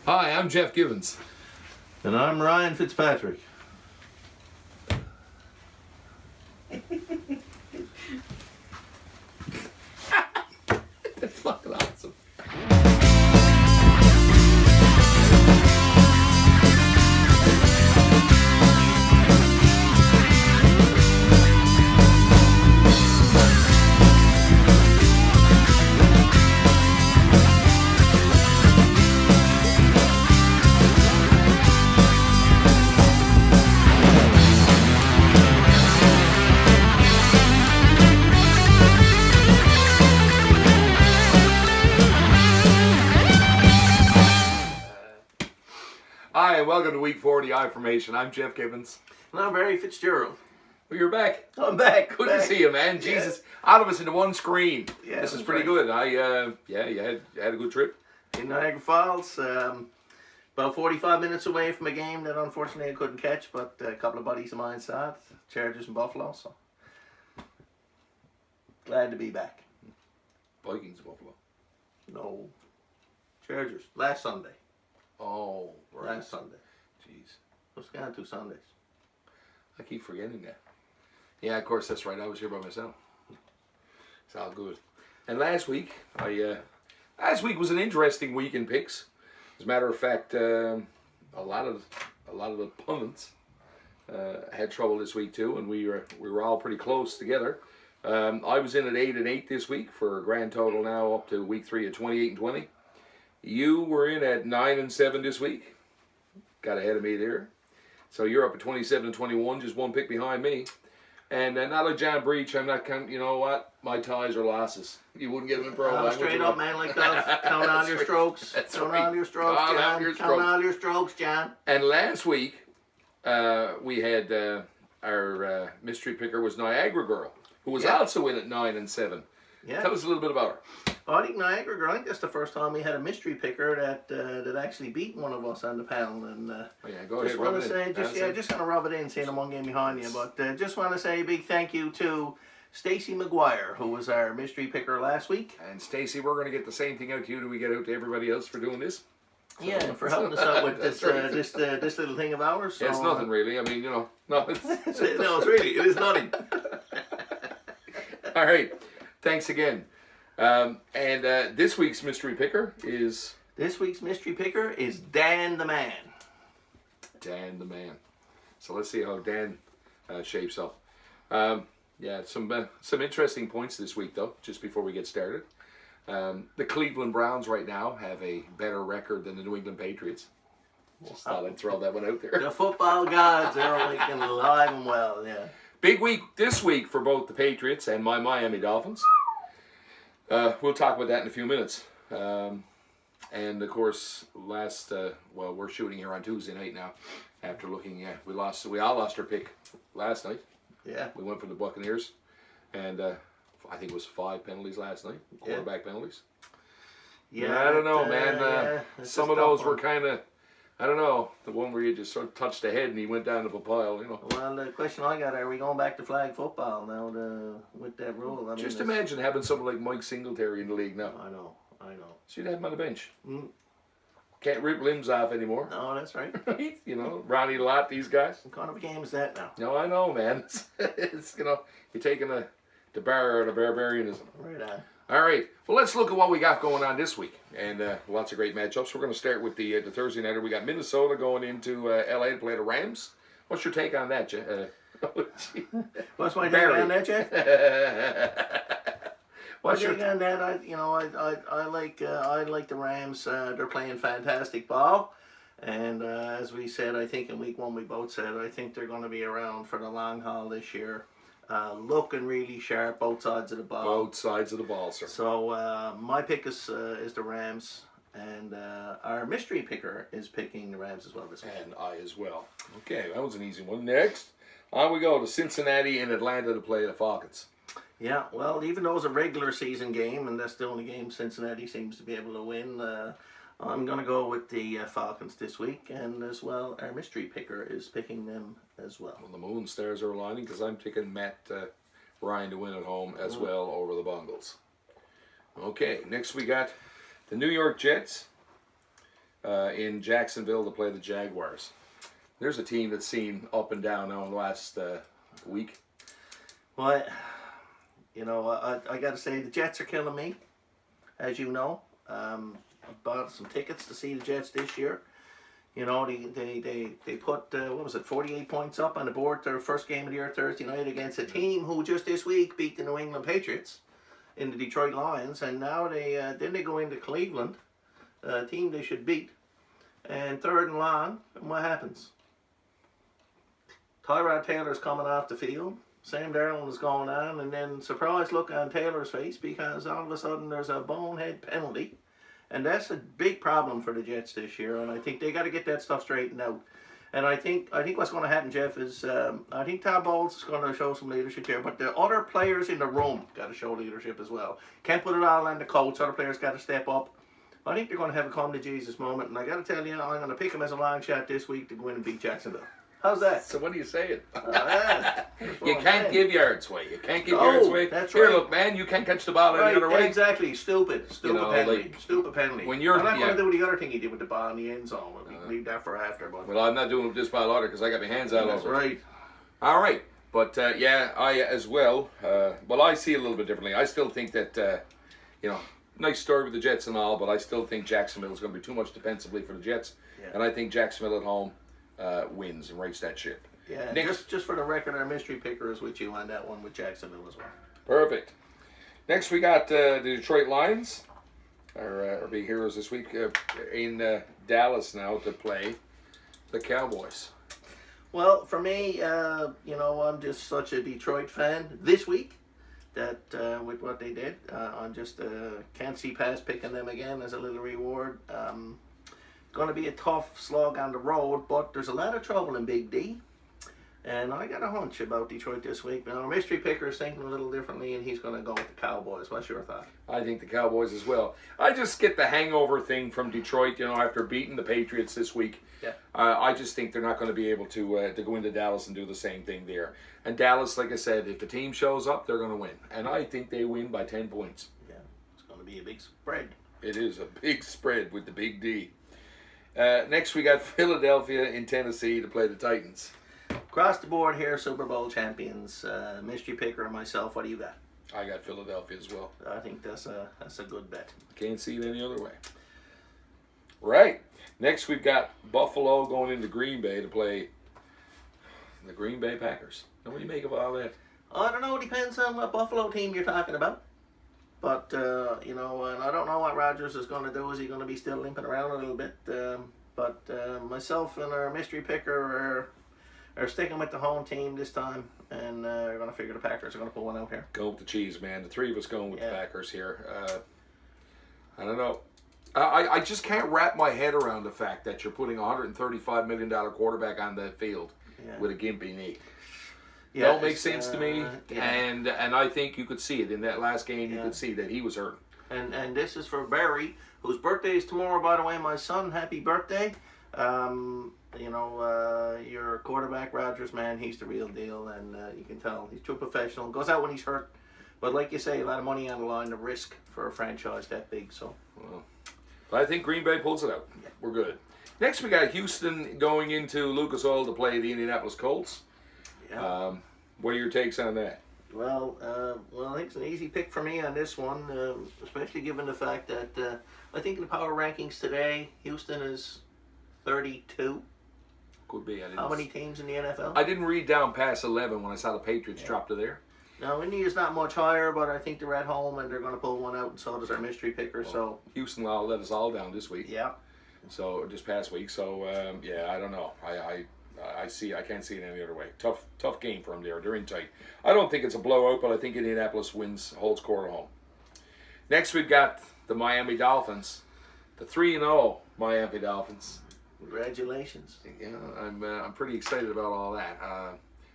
Hi, I'm Geoff Gibbons. And I'm Ryan Fitzpatrick. That's fucking awesome. Hi, and welcome to week 4 of the I Formation. I'm Geoff Gibbons. And I'm Barry Fitzgerald. Well, you're back. I'm back. Good to see you, man. Jesus, out of us into one screen. Yeah, This is pretty good. You had a good trip. In Niagara Falls, about 45 minutes away from a game that unfortunately I couldn't catch, but a couple of buddies of mine saw it, Chargers and Buffalo, so glad to be back. Vikings, Buffalo. No, Chargers, last Sunday. Oh, right. Last Sunday. Jeez. What's going on 2 Sundays? I keep forgetting that. Yeah, of course, that's right. I was here by myself. It's all good. And last week was an interesting week in picks. As a matter of fact, a lot of the pundits had trouble this week too, and we were all pretty close together. I was in at 8-8 this week for a grand total now up to week 3 at 28-20. You were in at 9-7 this week. Got ahead of me there. So you're up at 27-21, just one pick behind me. And not a John Breach, I'm not counting, you know what? My ties are losses. You wouldn't get them in pro. Straight up, man, like that. Count on your strokes. Count on your strokes, John. Count on your strokes, John. And last week, we had our mystery picker was Niagara Girl, who was also in at 9-7. Yeah. Tell us a little bit about her. I think Niagara Girl, I think that's the first time we had a mystery picker that actually beat one of us on the panel. And go ahead, rub it in. Just gonna rub it in, seeing I'm one game behind you. But just want to say a big thank you to Stacy McGuire, who was our mystery picker last week. And Stacy, we're going to get the same thing out to you that we get out to everybody else for doing this. So, yeah, for helping us out with this this little thing of ours. So, it's nothing really. I mean, no, it's no, it's really, it is nothing. All right, thanks again. And this week's mystery picker is... This week's mystery picker is Dan the Man. Dan the Man. So let's see how Dan shapes up. Some interesting points this week, though, just before we get started. The Cleveland Browns right now have a better record than the New England Patriots. Just thought I'd throw that one out there. The football gods are awakening alive and well, yeah. Big week this week for both the Patriots and my Miami Dolphins. We'll talk about that in a few minutes. And of course, we're shooting here on Tuesday night now. After looking at, we all lost our pick last night. Yeah. We went for the Buccaneers, and I think it was 5 penalties last night, quarterback penalties. Yeah, I don't know, man. Some of those were kind of, I don't know, the one where you just sort of touched the head and he went down to the pile, you know. Well, the question I got, are we going back to flag football now with that rule? I mean, just imagine having someone like Mike Singletary in the league now. I know. So you'd have him on the bench. Mm. Can't rip limbs off anymore. No, that's right. You know, Ronnie Lott, these guys. What kind of a game is that now? No, I know, man. It's you're taking the bar out of barbarianism. Right on. All right. Well, let's look at what we got going on this week. And lots of great matchups. We're going to start with the Thursday nighter. We got Minnesota going into LA to play the Rams. What's your take on that, Jeff? What's my take on that, Jeff? What's your take on that? I like the Rams. They're playing fantastic ball. And as we said, I think in week 1 we both said, I think they're going to be around for the long haul this year. Looking really sharp, both sides of the ball. Both sides of the ball, sir. So my pick is the Rams, and our mystery picker is picking the Rams as well this week. And I as well. Okay, that was an easy one. Next, on we go to Cincinnati and Atlanta to play the Falcons. Yeah, well, even though it's a regular season game, and that's the only game Cincinnati seems to be able to win, I'm going to go with the Falcons this week, and as well, our mystery picker is picking them as well. Well, the moon stars are aligning because I'm picking Matt Ryan to win at home as well over the Bungles. Okay, next we got the New York Jets in Jacksonville to play the Jaguars. There's a team that's seen up and down now in the last week. Well, I got to say the Jets are killing me, as you know. I bought some tickets to see the Jets this year. You know, they put, 48 points up on the board their first game of the year Thursday night against a team who just this week beat the New England Patriots in the Detroit Lions. And now they go into Cleveland, a team they should beat. And third and long, and what happens? Tyrod Taylor's coming off the field. Sam Darnold is going on, and then surprise look on Taylor's face because all of a sudden there's a bonehead penalty. And that's a big problem for the Jets this year, and I think they got to get that stuff straightened out. And I think what's going to happen, Geoff, is I think Todd Bowles is going to show some leadership here, but the other players in the room got to show leadership as well. Can't put it all on the coach. Other players got to step up. I think they're going to have a come to Jesus moment, and I got to tell you, I'm going to pick them as a long shot this week to go in and beat Jacksonville. How's that? So what are you saying? You can't give yards away. You can't give yards away. That's Here, right. look, man, you can't catch the ball any other way. Exactly. Stupid penalty. Stupid penalty. When you're, I'm not going to do the other thing he did with the ball in the end zone. We'll leave that for after. But well, I'm not doing this by order because I got my hands out that's over it. right. All right. But, I as well, I see it a little bit differently. I still think that, nice story with the Jets and all, but I still think Jacksonville is going to be too much defensively for the Jets. Yeah. And I think Jacksonville at home wins and rights that ship. Yeah, just for the record, our mystery picker is with you on that one with Jacksonville as well. Perfect. Next, we got the Detroit Lions, our big heroes this week, in Dallas now to play the Cowboys. Well, for me, I'm just such a Detroit fan this week that with what they did, I'm just can't see past picking them again as a little reward. Going to be a tough slog on the road, but there's a lot of trouble in Big D. And I got a hunch about Detroit this week. Now, our mystery picker is thinking a little differently, and he's going to go with the Cowboys. What's your thought? I think the Cowboys as well. I just get the hangover thing from Detroit, after beating the Patriots this week. Yeah. I just think they're not going to be able to go into Dallas and do the same thing there. And Dallas, like I said, if the team shows up, they're going to win. And I think they win by 10 points. Yeah, it's going to be a big spread. It is a big spread with the big D. Next, we got Philadelphia in Tennessee to play the Titans. Across the board here, Super Bowl champions. Mystery picker and myself. What do you got? I got Philadelphia as well. I think that's a good bet. Can't see it any other way. Right. Next, we've got Buffalo going into Green Bay to play the Green Bay Packers. Now, what do you make of all that? I don't know. It depends on what Buffalo team you're talking about. But, and I don't know what Rodgers is going to do. Is he going to be still limping around a little bit? But myself and our mystery picker are sticking with the home team this time, and we're going to figure the Packers are going to pull one out here. Go with the cheese, man. The three of us going with the Packers here. I don't know. I just can't wrap my head around the fact that you're putting a $135 million quarterback on the field with a gimpy knee. Yeah, don't make sense to me, and I think you could see it in that last game. You could see that he was hurt. And this is for Barry, whose birthday is tomorrow. By the way, my son, happy birthday! Your quarterback, Rodgers, man, he's the real deal, and you can tell he's true professional. Goes out when he's hurt, but like you say, a lot of money on the line, the risk for a franchise that big. So, but I think Green Bay pulls it out. Yeah. We're good. Next, we got Houston going into Lucas Oil to play the Indianapolis Colts. Yeah. What are your takes on that? Well, I think it's an easy pick for me on this one, especially given the fact that I think in the power rankings today, Houston is 32. Could be. How many teams in the NFL? I didn't read down past 11 when I saw the Patriots drop to there. Now, Indy is not much higher, but I think they're at home and they're going to pull one out, and so does our mystery picker. Well, so Houston let us all down this week. Yeah. So this past week. So I don't know. I can't see it any other way. Tough game for them there. They're in tight. I don't think it's a blowout, but I think Indianapolis holds court at home. Next, we've got the Miami Dolphins, the 3-0 Miami Dolphins. Congratulations. Yeah, I'm pretty excited about all that.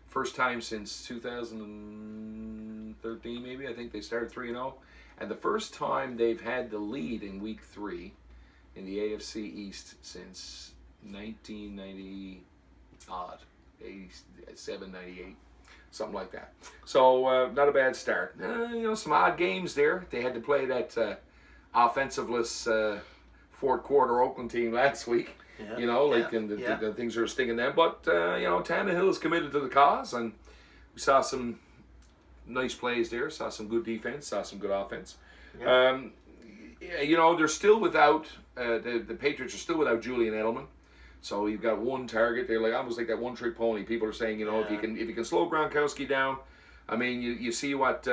First time since 2013, maybe. I think they started 3-0, and the first time they've had the lead in Week 3 in the AFC East since 1990. 87, 98, something like that. So not a bad start. Some odd games there. They had to play that offensiveless fourth quarter Oakland team last week. Yeah. You know, like, Yeah. and Yeah. the things are stinging them. But, you know, Tannehill is committed to the cause, and we saw some nice plays there, saw some good defense, saw some good offense. Yeah. Yeah, you know, they're still without, the Patriots are still without Julian Edelman. So you've got one target. They're like almost like that one-trick pony. People are saying, you know, Yeah. if you can slow Gronkowski down, I mean, you see what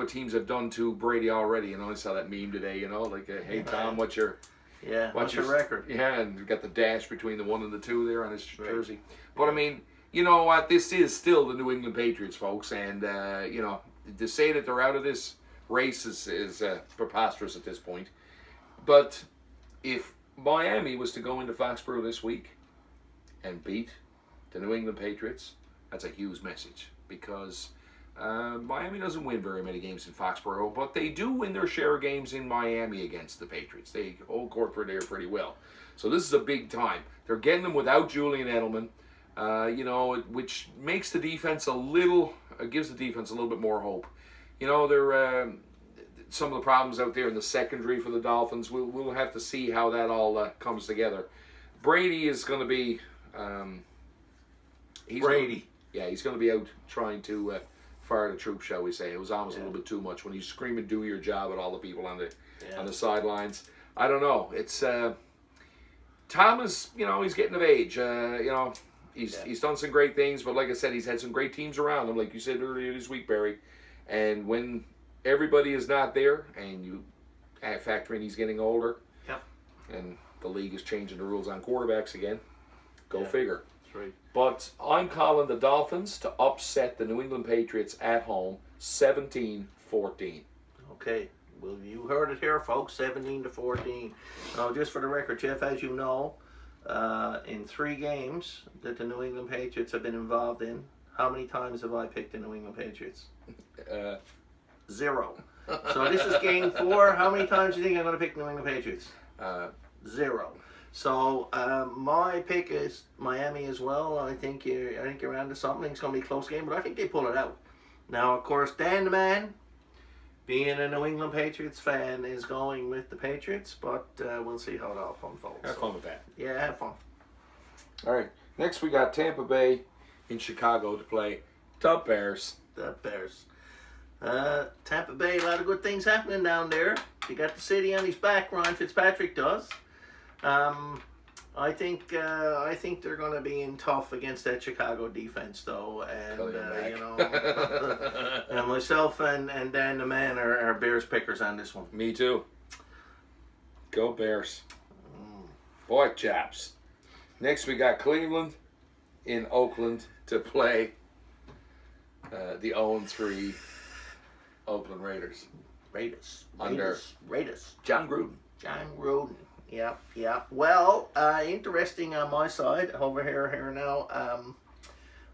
teams have done to Brady already. You know, I saw that meme today. You know, like, hey Tom, what's your record? Yeah, and you've got the dash between the 1 and the 2 there on his Right. jersey. But I mean, you know what? This is still the New England Patriots, folks, and you know, to say that they're out of this race is preposterous at this point. But if Miami was to go into Foxborough this week and beat the New England Patriots, that's a huge message, because Miami doesn't win very many games in Foxborough, but they do win their share of games in Miami against the Patriots. They hold court for there pretty well. So this is a big time. They're getting them without Julian Edelman, you know, which makes the defense gives the defense a little bit more hope. You know, they're some of the problems out there in the secondary for the Dolphins. We'll have to see how that all comes together. Brady is going to be Brady. He's going to be out trying to fire the troops, shall we say. It was almost a little bit too much when he's screaming, "Do your job" at all the people on the sidelines. I don't know. It's Thomas. You know, he's getting of age. You know, he's done some great things, but like I said, he's had some great teams around him, like you said earlier this week, Barry. And when everybody is not there, and you factor in he's getting older, Yep. and the league is changing the rules on quarterbacks again, go figure. That's right. But I'm calling the Dolphins to upset the New England Patriots at home, 17-14. Okay. Well, you heard it here, folks. 17-14. Now, just for the record, Geoff, as you know, in 3 games that the New England Patriots have been involved in, how many times have I picked the New England Patriots? 0. So this is game 4. How many times do you think I'm going to pick New England Patriots? 0. So my pick is Miami as well. I think you're onto something. It's going to be a close game, but I think they pull it out. Now, of course, Dan the Man, being a New England Patriots fan, is going with the Patriots, but we'll see how it all unfolds. Have fun with that. Yeah, have fun. All right. Next, we got Tampa Bay in Chicago to play the Bears. The Bears. Tampa Bay, a lot of good things happening down there. He got the city on his back, Ryan Fitzpatrick does. I think they're going to be in tough against that Chicago defense, though, and you know, and myself and Dan the Man are Bears pickers on this one. Me too. Go Bears. Boy, chaps. Next, we got Cleveland in Oakland to play the 0-3 Oakland Raiders. Raiders. John Gruden. John Gruden. Yeah. Well, interesting on my side over here now.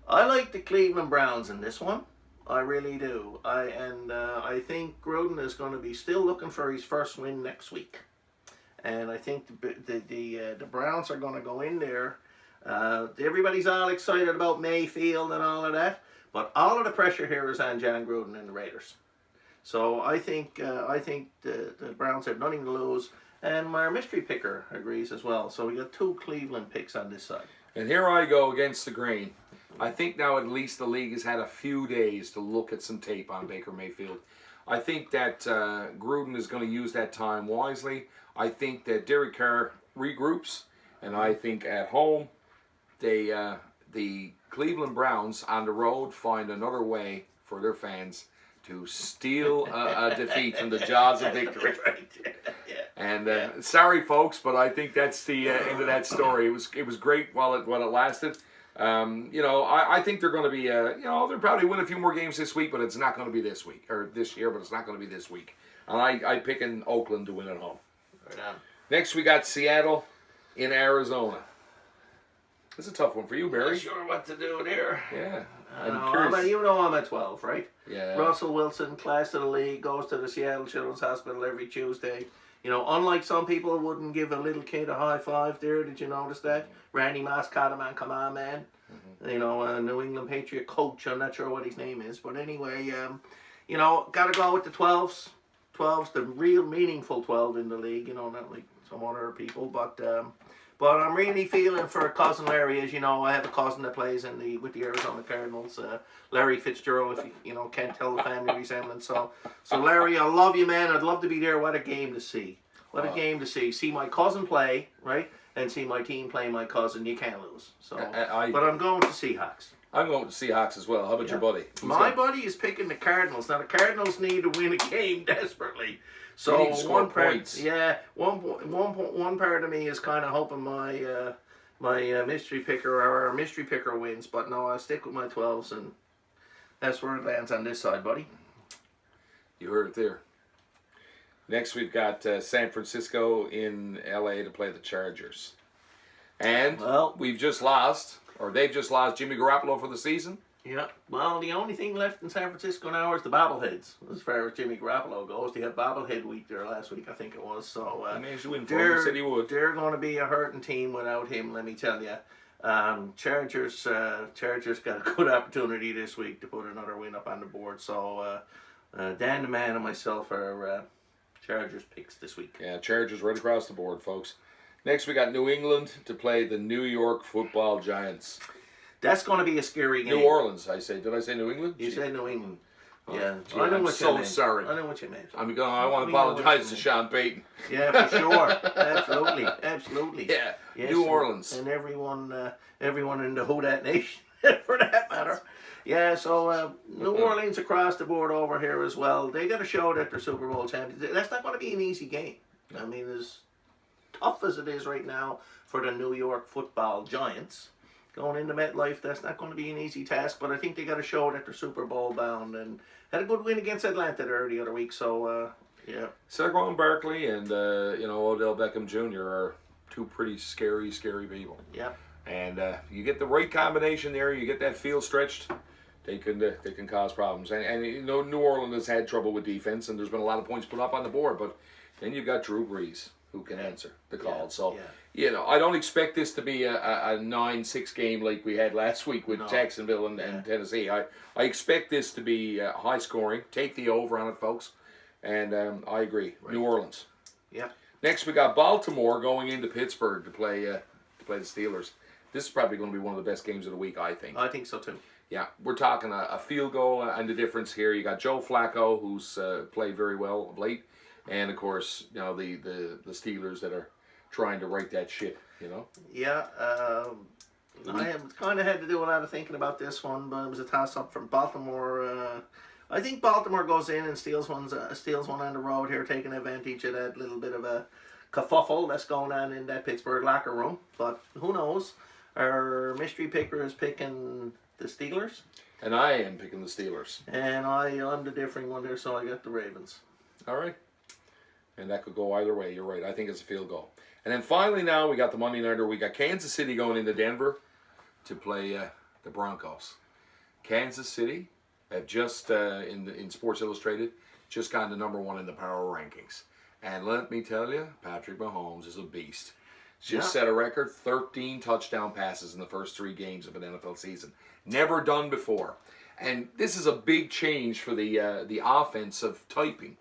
I like the Cleveland Browns in this one. I really do. I think Gruden is going to be still looking for his first win next week, and I think the Browns are going to go in there. Everybody's all excited about Mayfield and all of that, but all of the pressure here is on John Gruden and the Raiders. So I think the Browns have nothing to lose. And my mystery picker agrees as well. So we got 2 Cleveland picks on this side. And here I go against the grain. I think now at least the league has had a few days to look at some tape on Baker Mayfield. I think that Gruden is going to use that time wisely. I think that Derek Carr regroups. And I think at home, the Cleveland Browns on the road find another way for their fans to steal a defeat from the jaws of victory. And sorry, folks, but I think that's the end of that story. It was great while it lasted. You know, I think they're going to be, you know, they'll probably win a few more games this week, but it's not going to be this week or this year. But it's not going to be this week. And I pick in Oakland to win at home. Right on. Next, we got Seattle in Arizona. This is a tough one for you, Barry. Not sure what to do there. Yeah. You know I'm at 12, right? Yeah. Russell Wilson, class of the league, goes to the Seattle Children's Hospital every Tuesday. You know, unlike some people wouldn't give a little kid a high five there. Did you notice that? Randy Moss caught him on, come on, man. Mm-hmm. You know, a New England Patriot coach. I'm not sure what his name is. But anyway, you know, got to go with the 12s. 12's the real meaningful 12 in the league. You know, not like some other people, but I'm really feeling for cousin Larry. As you know, I have a cousin that plays with the Arizona Cardinals, Larry Fitzgerald. If you know, can't tell the family resemblance. So Larry, I love you, man. I'd love to be there. What a game to see! What a game to see! See my cousin play, right, and see my team play my cousin. You can't lose. So, but I'm going to Seahawks. I'm going to Seahawks as well. How about your buddy? My buddy is picking the Cardinals. Now the Cardinals need to win a game desperately. So one part, one part of me is kind of hoping my mystery picker or our mystery picker wins, but no, I stick with my 12s, and that's where it lands on this side, buddy. You heard it there. Next, we've got San Francisco in LA to play the Chargers, and we've just lost, or they've just lost Jimmy Garoppolo for the season. Yeah, well, the only thing left in San Francisco now is the bobbleheads. As far as Jimmy Garoppolo goes, they had bobblehead week there last week, I think it was. So he managed to win for him. He said he would. They're going to be a hurting team without him, let me tell you. Chargers got a good opportunity this week to put another win up on the board. So Dan the Man and myself are Chargers picks this week. Yeah, Chargers right across the board, folks. Next, we got New England to play the New York Football Giants. That's going to be a scary game. New Orleans, I say. Did I say New England? You said New England. Yeah, I know what you meant. Sorry. I know what you meant. I want to apologize to Sean Payton. Yeah, for sure. Absolutely. Yeah. Yes, New Orleans and everyone in the Who Dat Nation, for that matter. Yeah. So New Orleans across the board over here as well. They got to show that they're Super Bowl champions. That's not going to be an easy game. I mean, as tough as it is right now for the New York Football Giants. Going into MetLife, that's not going to be an easy task, but I think they got to show that they're Super Bowl bound, and had a good win against Atlanta there the other week. So yeah, Saquon Barkley and Odell Beckham Jr. are two pretty scary people. Yeah, and you get the right combination there, you get that field stretched, they can cause problems. And you know, New Orleans has had trouble with defense, and there's been a lot of points put up on the board, but then you've got Drew Brees who can answer the call. So. Yeah. You know, I don't expect this to be a 9-6 game like we had last week with Jacksonville and Tennessee. I expect this to be high scoring. Take the over on it, folks. And I agree. Right. New Orleans. Yeah. Next, we got Baltimore going into Pittsburgh to play the Steelers. This is probably going to be one of the best games of the week, I think. I think so too. Yeah, we're talking a field goal and the difference here. You got Joe Flacco, who's played very well of late, and of course, you know the Steelers that are trying to right that ship, you know? Yeah, I kind of had to do a lot of thinking about this one, but it was a toss-up from Baltimore. I think Baltimore goes in and steals one on the road here, taking advantage of that little bit of a kerfuffle that's going on in that Pittsburgh locker room. But who knows? Our mystery picker is picking the Steelers. And I am picking the Steelers. And I'm the differing one here, so I got the Ravens. All right. And that could go either way. You're right. I think it's a field goal. And then finally now we got the Monday Nighter. We got Kansas City going into Denver to play the Broncos. Kansas City have just, in Sports Illustrated, just gotten to #1 in the power rankings. And let me tell you, Patrick Mahomes is a beast. Just set a record, 13 touchdown passes in the first 3 games of an NFL season. Never done before. And this is a big change for the offensive typing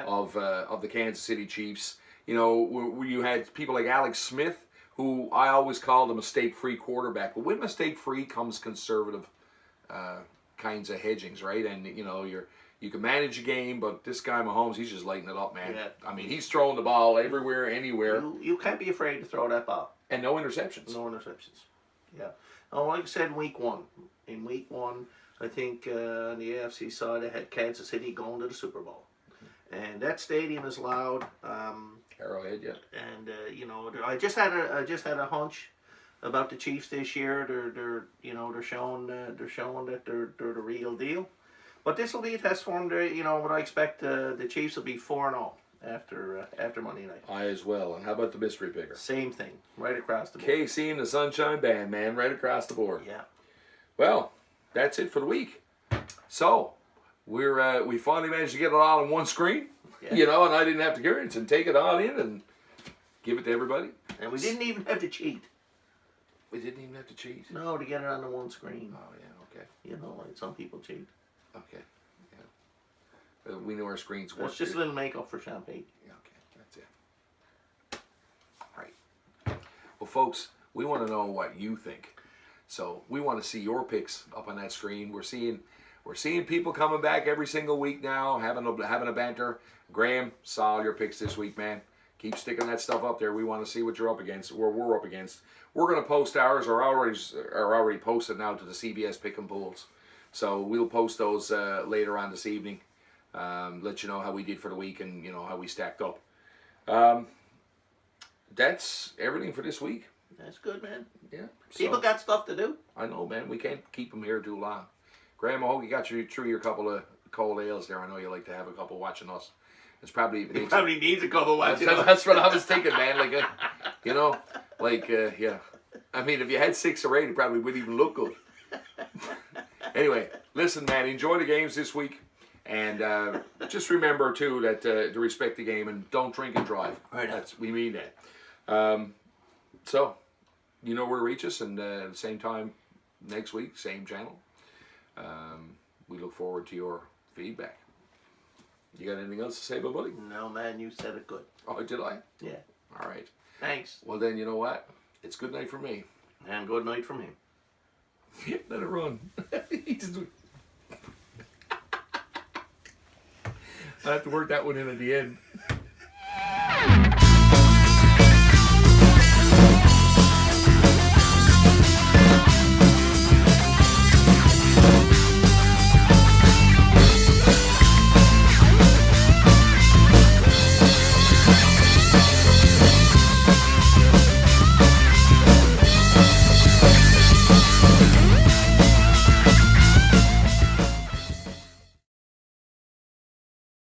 of the Kansas City Chiefs. You know, where you had people like Alex Smith, who I always called a mistake-free quarterback. But with mistake-free comes conservative kinds of hedgings, right? And, you know, you can manage a game, but this guy Mahomes, he's just lighting it up, man. Yeah. I mean, he's throwing the ball everywhere, anywhere. You can't be afraid to throw that ball. And no interceptions. No interceptions. Yeah. Oh, like I said, week one. In week one, I think on the AFC side, I had Kansas City going to the Super Bowl. And that stadium is loud. Arrowhead, yeah. And you know, I just had a hunch about the Chiefs this year. They're showing that they're the real deal. But this will be a test for them. You know what I expect. The Chiefs will be 4-0 after Monday night. I as well. And how about the mystery picker? Same thing, right across the board. KC and the Sunshine Band, man, right across the board. Yeah. Well, that's it for the week. So we finally managed to get it all on one screen. Yeah. You know, and I didn't have to carry it and take it all in and give it to everybody. And we didn't even have to cheat. We didn't even have to cheat. No, to get it on the one screen. Oh yeah, okay. You know, like some people cheat. Okay. Yeah. We know our screens work. It's just a little makeup for champagne. Yeah, okay, that's it. Right. Well, folks, we want to know what you think. So we want to see your picks up on that screen. We're seeing people coming back every single week now, having a banter. Graham, saw your picks this week, man. Keep sticking that stuff up there. We want to see what you're up against, or we're up against. We're going to post ours, or already posted now to the CBS pick and pools. So we'll post those later on this evening. Let you know how we did for the week and how we stacked up. That's everything for this week. That's good, man. Yeah. People got stuff to do. I know, man. We can't keep them here too long. Graham, I hope you got you through your couple of cold ales there. I know you like to have a couple watching us. It's probably He probably needs a couple watching. That's what I was thinking, man. Yeah. I mean, if you had 6 or 8, it probably wouldn't even look good. Anyway, listen, man. Enjoy the games this week. And just remember, too, that to respect the game and don't drink and drive. Right. We mean that. So, you know where to reach us. And at the same time, next week, same channel. We look forward to your feedback. You got anything else to say, buddy? No, man. You said it good. Oh, did I? Yeah. All right. Thanks. Well, then, you know what? It's good night for me. And good night from him. Let it run. I have to work that one in at the end.